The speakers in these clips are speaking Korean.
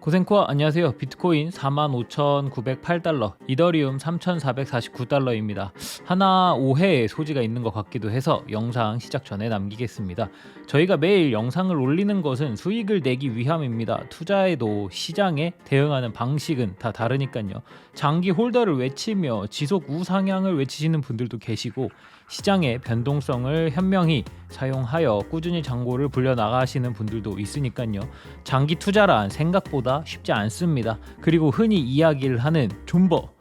고생코아 안녕하세요. 비트코인 45,908달러, 이더리움 3,449달러입니다. 하나 오해의 소지가 있는 것 같기도 해서 영상 시작 전에 남기겠습니다. 저희가 매일 영상을 올리는 것은 수익을 내기 위함입니다. 투자에도 시장에 대응하는 방식은 다 다르니까요. 장기 홀더를 외치며 지속 우상향을 외치시는 분들도 계시고, 시장의 변동성을 현명히 사용하여 꾸준히 잔고를 불려나가시는 분들도 있으니까요. 장기 투자란 생각보다 쉽지 않습니다. 그리고 흔히 이야기를 하는 존버,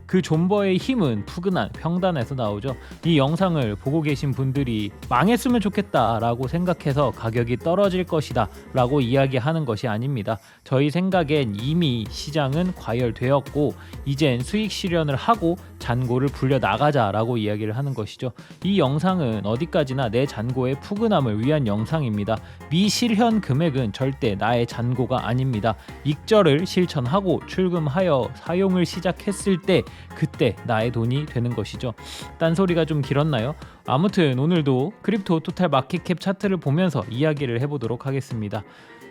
그 존버의 힘은 푸근한 평단에서 나오죠. 이 영상을 보고 계신 분들이 망했으면 좋겠다 라고 생각해서 가격이 떨어질 것이다 라고 이야기하는 것이 아닙니다. 저희 생각엔 이미 시장은 과열되었고 이젠 수익 실현을 하고 잔고를 불려 나가자 라고 이야기를 하는 것이죠. 이 영상은 어디까지나 내 잔고의 푸근함을 위한 영상입니다. 미실현 금액은 절대 나의 잔고가 아닙니다. 익절을 실천하고 출금하여 사용을 시작했을 때 그때 나의 돈이 되는 것이죠. 딴소리가 좀 길었나요? 아무튼 오늘도 크립토 토탈 마켓캡 차트를 보면서 이야기를 해보도록 하겠습니다.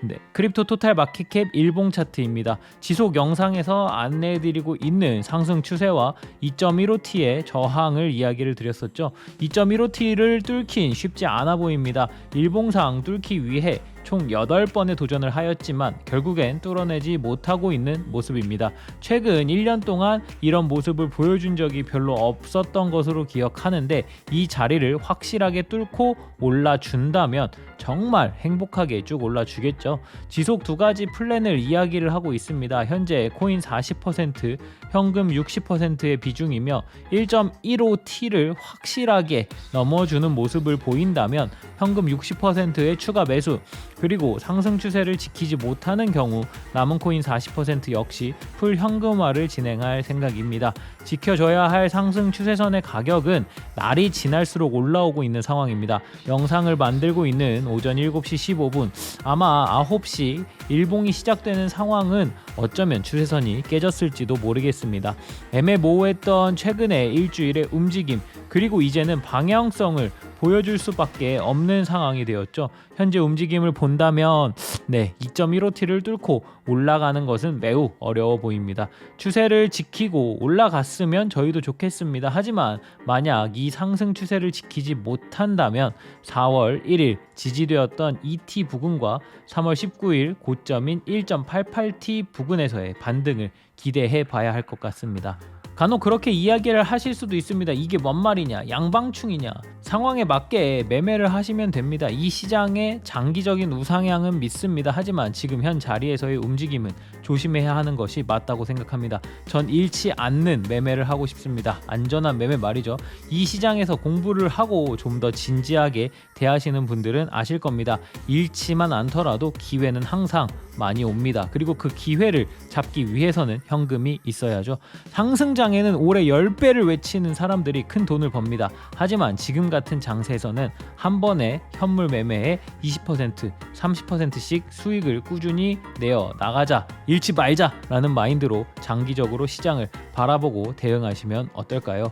네, 크립토 토탈 마켓캡 일봉 차트입니다. 지속 영상에서 안내해드리고 있는 상승 추세와 2.15T의 저항을 이야기를 드렸었죠. 2.15T를 뚫긴 쉽지 않아 보입니다. 일봉상 뚫기 위해 총 8번의 도전을 하였지만 결국엔 뚫어내지 못하고 있는 모습입니다. 최근 1년 동안 이런 모습을 보여준 적이 별로 없었던 것으로 기억하는데 이 자리를 확실하게 뚫고 올라준다면 정말 행복하게 쭉 올라주겠죠. 지속 두 가지 플랜을 이야기를 하고 있습니다. 현재 코인 40%, 현금 60%의 비중이며 1.15T를 확실하게 넘어주는 모습을 보인다면 현금 60%의 추가 매수, 그리고 상승 추세를 지키지 못하는 경우 남은 코인 40% 역시 풀 현금화를 진행할 생각입니다. 지켜줘야 할 상승 추세선의 가격은 날이 지날수록 올라오고 있는 상황입니다. 영상을 만들고 있는 오전 7시 15분, 아마 9시 일봉이 시작되는 상황은 어쩌면 추세선이 깨졌을지도 모르겠습니다. 애매모호했던 최근의 일주일의 움직임, 그리고 이제는 방향성을 보여줄 수밖에 없는 상황이 되었죠. 현재 움직임을 본다면 2.15T를 뚫고 올라가는 것은 매우 어려워 보입니다. 추세를 지키고 올라갔으면 저희도 좋겠습니다. 하지만 만약 이 상승 추세를 지키지 못한다면 4월 1일 지지되었던 2T 부근과 3월 19일 고점인 1.88T 부근에서의 반등을 기대해 봐야 할 것 같습니다. 간혹 그렇게 이야기를 하실 수도 있습니다. 이게 뭔 말이냐, 양방충이냐. 상황에 맞게 매매를 하시면 됩니다. 이 시장의 장기적인 우상향은 믿습니다. 하지만 지금 현 자리에서의 움직임은 조심해야 하는 것이 맞다고 생각합니다. 전 잃지 않는 매매를 하고 싶습니다. 안전한 매매 말이죠. 이 시장에서 공부를 하고 좀 더 진지하게 대하시는 분들은 아실 겁니다. 잃지만 않더라도 기회는 항상 많이 옵니다. 그리고 그 기회를 잡기 위해서는 현금이 있어야죠. 상승장에는 올해 10배를 외치는 사람들이 큰 돈을 법니다. 하지만 지금 같은 장세에서는 한 번에 현물 매매에 20%, 30%씩 수익을 꾸준히 내어 나가자, 잃지 말자 라는 마인드로 장기적으로 시장을 바라보고 대응하시면 어떨까요?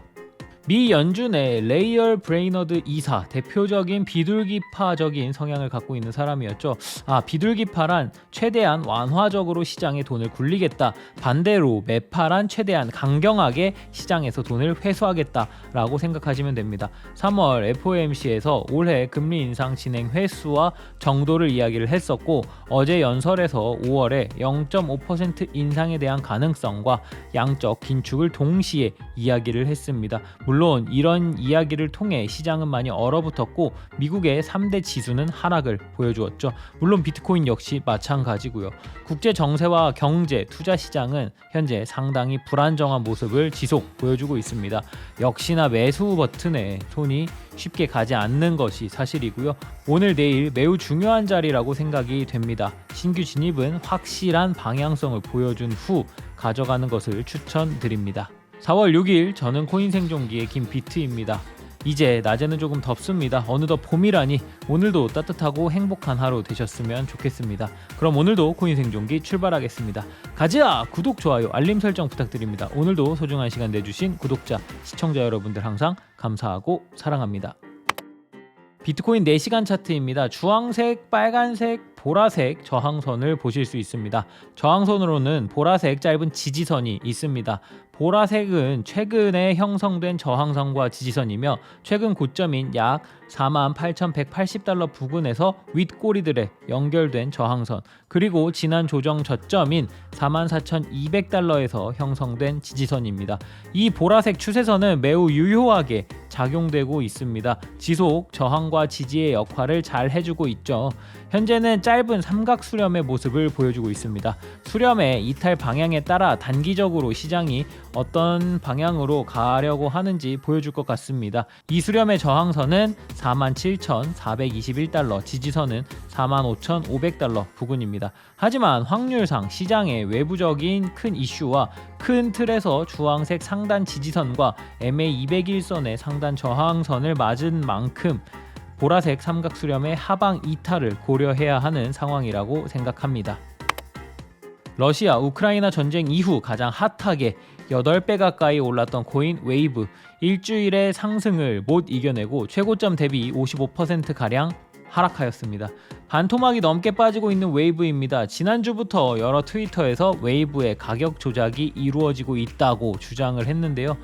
미 연준의 레이얼 브레이너드 이사, 대표적인 비둘기파적인 성향을 갖고 있는 사람이었죠. 비둘기파란 최대한 완화적으로 시장에 돈을 굴리겠다, 반대로 매파란 최대한 강경하게 시장에서 돈을 회수하겠다라고 생각하시면 됩니다. 3월 FOMC에서 올해 금리 인상 진행 횟수와 정도를 이야기를 했었고, 어제 연설에서 5월에 0.5% 인상에 대한 가능성과 양적 긴축을 동시에 이야기를 했습니다. 물론 이런 이야기를 통해 시장은 많이 얼어붙었고 미국의 3대 지수는 하락을 보여주었죠. 물론 비트코인 역시 마찬가지고요. 국제 정세와 경제, 투자 시장은 현재 상당히 불안정한 모습을 지속 보여주고 있습니다. 역시나 매수 버튼에 손이 쉽게 가지 않는 것이 사실이고요. 오늘 내일 매우 중요한 자리라고 생각이 됩니다. 신규 진입은 확실한 방향성을 보여준 후 가져가는 것을 추천드립니다. 4월 6일 저는 코인 생존기의 김비트입니다. 이제 낮에는 조금 덥습니다. 어느덧 봄이라니 오늘도 따뜻하고 행복한 하루 되셨으면 좋겠습니다. 그럼 오늘도 코인 생존기 출발하겠습니다. 가자! 구독, 좋아요, 알림 설정 부탁드립니다. 오늘도 소중한 시간 내주신 구독자, 시청자 여러분들 항상 감사하고 사랑합니다. 비트코인 4시간 차트입니다. 주황색, 빨간색, 보라색 저항선을 보실 수 있습니다. 저항선으로는 보라색 짧은 지지선이 있습니다. 보라색은 최근에 형성된 저항선과 지지선이며 최근 고점인 약 48,180달러 부근에서 윗꼬리들에 연결된 저항선, 그리고 지난 조정 저점인 44,200달러에서 형성된 지지선입니다. 이 보라색 추세선은 매우 유효하게 작용되고 있습니다. 지속 저항과 지지의 역할을 잘 해주고 있죠. 현재는 짧은 삼각 수렴의 모습을 보여주고 있습니다. 수렴의 이탈 방향에 따라 단기적으로 시장이 어떤 방향으로 가려고 하는지 보여줄 것 같습니다. 이 수렴의 저항선은 47,421달러, 지지선은 45,500달러 부근입니다. 하지만 확률상 시장의 외부적인 큰 이슈와 큰 틀에서 주황색 상단 지지선과 MA201선의 상단 저항선을 맞은 만큼 보라색 삼각 수렴의 하방 이탈을 고려해야 하는 상황이라고 생각합니다. 러시아 우크라이나 전쟁 이후 가장 핫하게 8배 가까이 올랐던 코인 웨이브, 일주일의 상승을 못 이겨내고 최고점 대비 55%가량 하락하였습니다. 반토막이 넘게 빠지고 있는 웨이브입니다. 지난주부터 여러 트위터에서 웨이브의 가격 조작이 이루어지고 있다고 주장을 했는데요.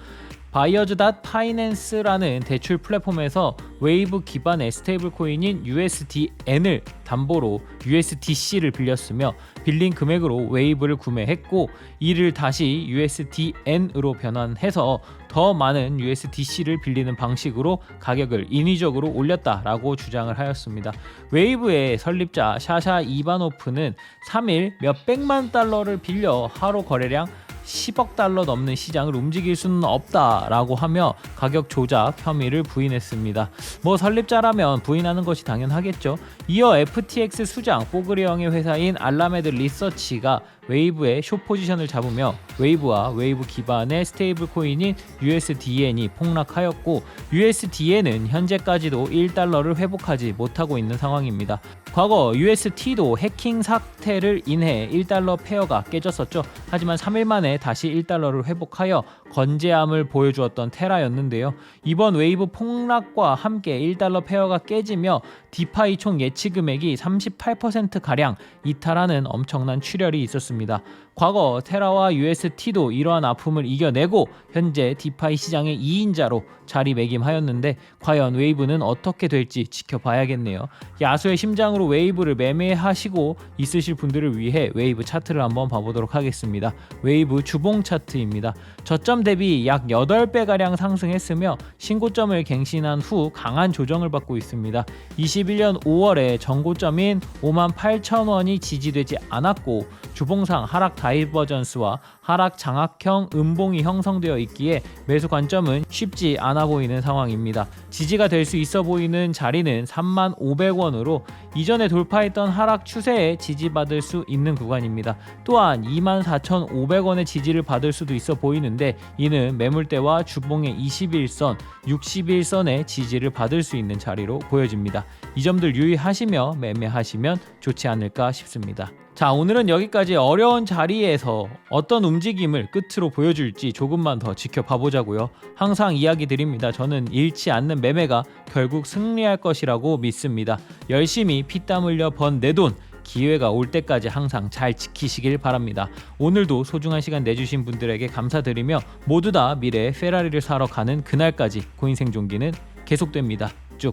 바이어즈.파이낸스라는 대출 플랫폼에서 웨이브 기반의 스테이블 코인인 USDN을 담보로 USDC를 빌렸으며 빌린 금액으로 웨이브를 구매했고 이를 다시 USDN으로 변환해서 더 많은 USDC를 빌리는 방식으로 가격을 인위적으로 올렸다라고 주장을 하였습니다. 웨이브의 설립자 샤샤 이바노프는 3일 몇백만 달러를 빌려 하루 거래량 10억 달러 넘는 시장을 움직일 수는 없다라고 하며 가격 조작 혐의를 부인했습니다. 뭐 설립자라면 부인하는 것이 당연하겠죠. 이어 FTX 수장 뽀그레형의 회사인 알라메드 리서치가 웨이브의 숏 포지션을 잡으며 웨이브와 웨이브 기반의 스테이블 코인인 USDN이 폭락하였고 USDN은 현재까지도 1달러를 회복하지 못하고 있는 상황입니다. 과거 UST도 해킹 사태를 인해 1달러 페어가 깨졌었죠. 하지만 3일 만에 다시 1달러를 회복하여 건재함을 보여주었던 테라였는데요. 이번 웨이브 폭락과 함께 1달러 페어가 깨지며 디파이 총 예치 금액이 38%가량 이탈하는 엄청난 출혈이 있었습니다. 과거 테라와 UST도 이러한 아픔을 이겨내고 현재 디파이 시장의 2인자로 자리매김하였는데 과연 웨이브는 어떻게 될지 지켜봐야겠네요. 야수의 심장으로 웨이브를 매매하시고 있으실 분들을 위해 웨이브 차트를 한번 봐보도록 하겠습니다. 웨이브 주봉 차트입니다. 저점 대비 약 8배가량 상승했으며 신고점을 갱신한 후 강한 조정을 받고 있습니다. 21년 5월에 전고점인 58,000원이 지지되지 않았고 주봉상 하락 다이버전스와 하락 장악형 음봉이 형성되어 있기에 매수 관점은 쉽지 않아 보이는 상황입니다. 지지가 될 수 있어 보이는 자리는 35,500원으로 이전에 돌파했던 하락 추세에 지지받을 수 있는 구간입니다. 또한 24,500원의 지지를 받을 수도 있어 보이는데 이는 매물대와 주봉의 21선, 61선의 지지를 받을 수 있는 자리로 보여집니다. 이 점들 유의하시며 매매하시면 좋지 않을까 싶습니다. 자, 오늘은 여기까지. 어려운 자리에서 어떤 움직임을 끝으로 보여줄지 조금만 더 지켜봐 보자고요. 항상 이야기 드립니다. 저는 잃지 않는 매매가 결국 승리할 것이라고 믿습니다. 열심히 피땀 흘려 번 내 돈 기회가 올 때까지 항상 잘 지키시길 바랍니다. 오늘도 소중한 시간 내주신 분들에게 감사드리며 모두 다 미래의 페라리를 사러 가는 그날까지 코인 생존기는 계속됩니다. 쭉.